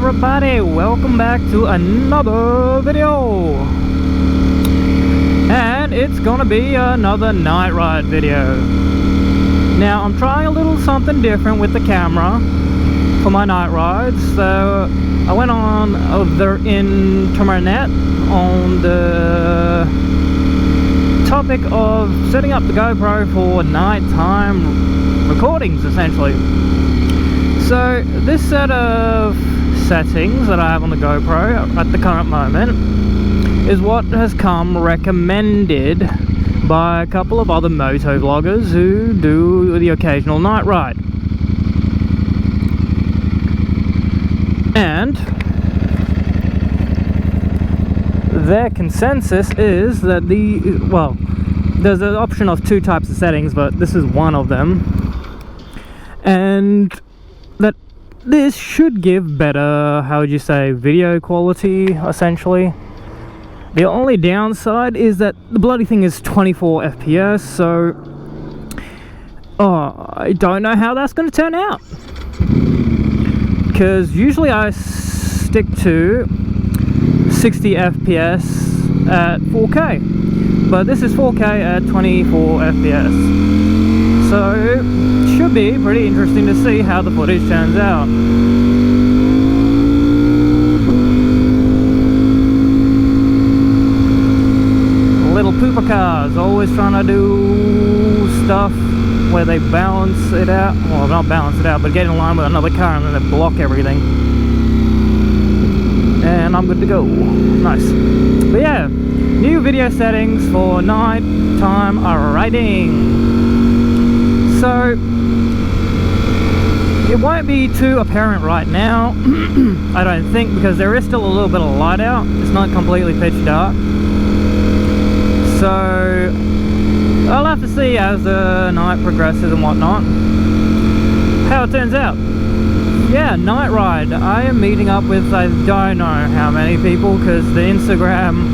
everybody, welcome back to another video. And it's gonna be another night ride video. Now I'm trying a little something different with the camera for my night rides. So I went on the internet on the topic of setting up the GoPro for nighttime recordings, essentially. So this set of settings that I have on the GoPro at the current moment is what has come recommended by a couple of other moto vloggers who do the occasional night ride. And their consensus is that there's an option of two types of settings, but this is one of them, and that this should give better, how would you say, video quality, essentially. The only downside is that the bloody thing is 24 FPS, so I don't know how that's going to turn out, because usually I stick to 60 FPS at 4K, but this is 4K at 24 FPS, so it should be pretty interesting to see how the footage turns out. Little pooper cars always trying to do stuff where they balance it out, well, not balance it out, but get in line with another car and then they block everything. And I'm good to go. Nice. But yeah, new video settings for nighttime riding. So it won't be too apparent right now, I don't think, because there is still a little bit of light out. It's not completely pitch dark. So I'll have to see as the night progresses and whatnot how it turns out. Yeah, night ride. I am meeting up with, I don't know how many people, because the Instagram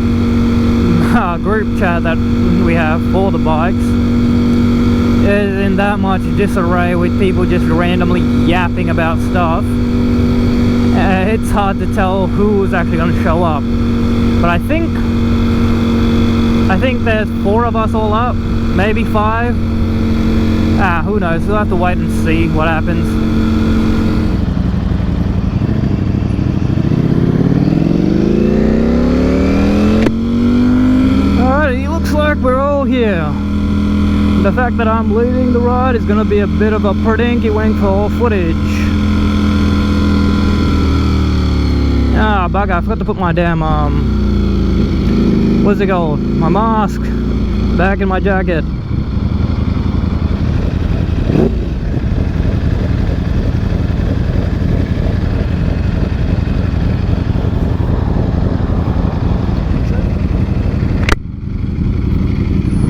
group chat that we have for the bikes is in that much disarray, with people just randomly yapping about stuff. It's hard to tell who's actually going to show up, but I think there's 4 of us all up, maybe 5. Who knows, we'll have to wait and see what happens. Alright, it looks like we're all here. The fact that I'm leading the ride is going to be a bit of a pretty wink for footage. Ah, bugger, I forgot to put my damn, what's it called? My mask back in my jacket.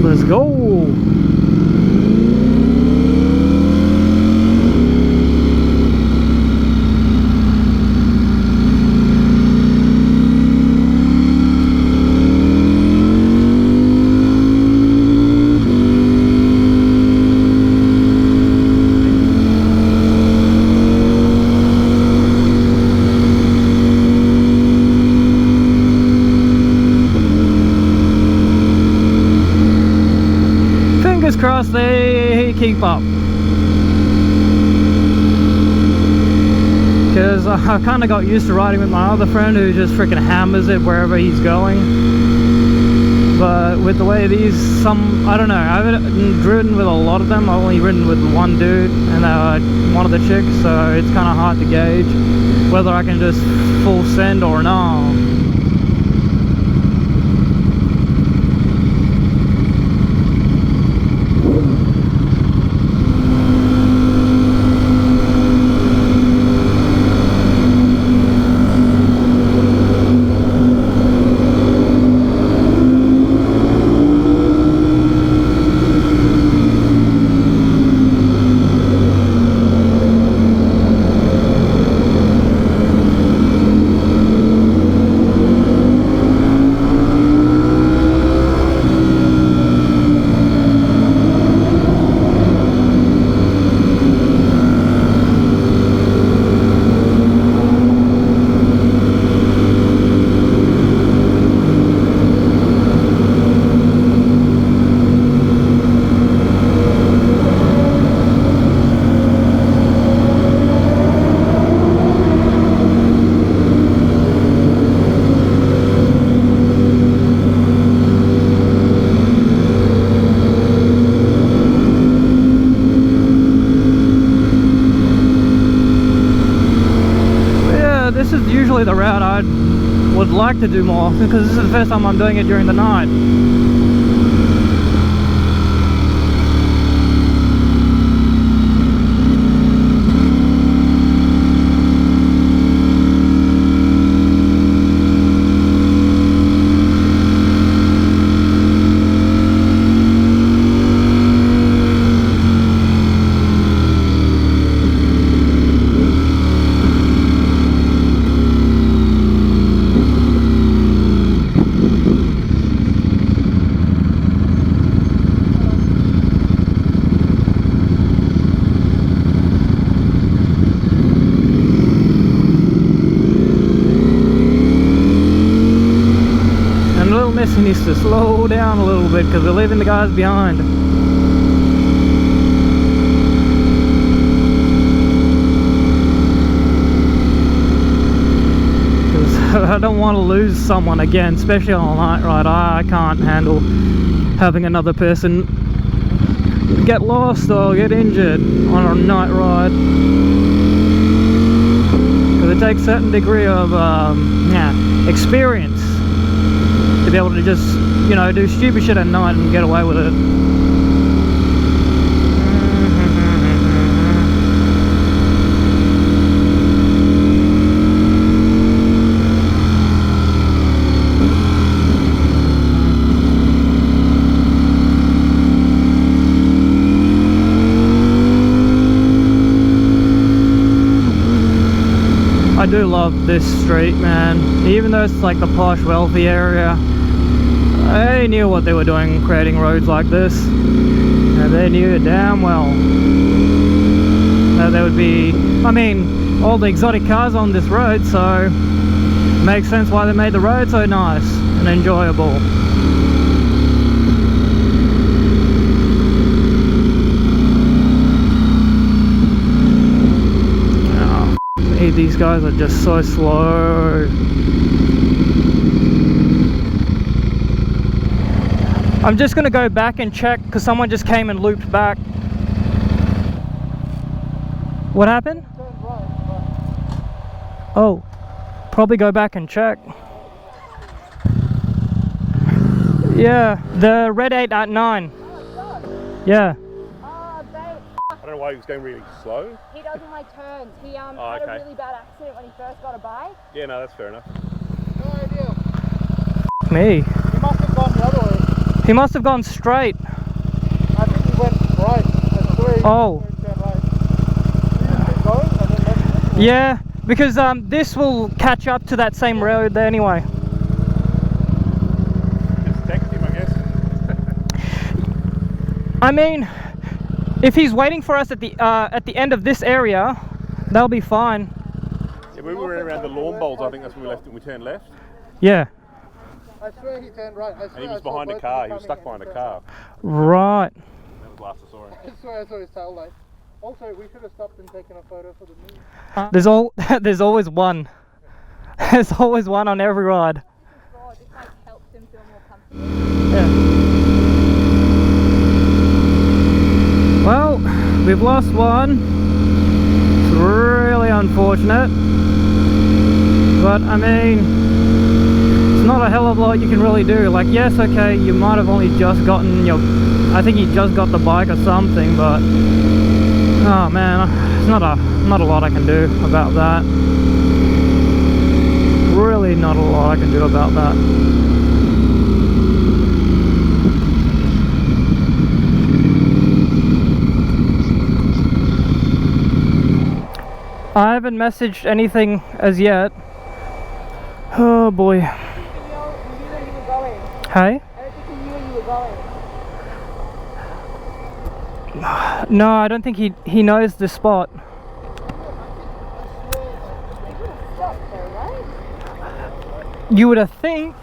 Let's go. Cross, they keep up, because I kind of got used to riding with my other friend who just freaking hammers it wherever he's going. But with the way these, I don't know, I haven't ridden with a lot of them. I've only ridden with one dude and one of the chicks, so it's kind of hard to gauge whether I can just full send or not. probably the route I would like to do more often, because this is the first time I'm doing it during the night. He needs to slow down a little bit because we're leaving the guys behind. Because I don't want to lose someone again, especially on a night ride. I can't handle having another person get lost or get injured on a night ride. Because it takes a certain degree of experience to be able to just, you know, do stupid shit at night and get away with it. I do love this street, man. Even though it's like the posh, wealthy area, they knew what they were doing creating roads like this, and they knew damn well that there would be, I mean, all the exotic cars on this road, so makes sense why they made the road so nice and enjoyable. Oh, these guys are just so slow. I'm just going to go back and check because someone just came and looped back. What happened? Oh, probably go back and check. Yeah, the red 889. Yeah. I don't know why he was going really slow. He doesn't like turns. He had okay. a really bad accident when he first got a bike. Yeah, no, that's fair enough. No idea. Me. He must have gone the other way. He must have gone straight. I think he went right. Oh. Yeah, because this will catch up to that same road there anyway. Just text him, I guess. I mean, if he's waiting for us at the end of this area, that'll be fine. Yeah, we were around the lawn bowls. I think that's where we left and we turned left. Yeah. I swear he turned right. And he was behind a car. He was stuck behind a car. Right. That was the last I saw him. I swear I saw his tail light. Also, we should have stopped and taken a photo for the news. There's always one. There's always one on every ride. This like helps him feel more comfortable. Yeah. Well, we've lost one. It's really unfortunate. But I mean, it's not a hell of a lot you can really do. Like, yes, okay, you might have only just gotten your, I think you just got the bike or something, but oh man, it's not a lot I can do about that. Really not a lot I can do about that. I haven't messaged anything as yet. Oh boy. He knew where you were going. Hey? I don't think he knew where you were going. No, I don't think he knows the spot. You would have think.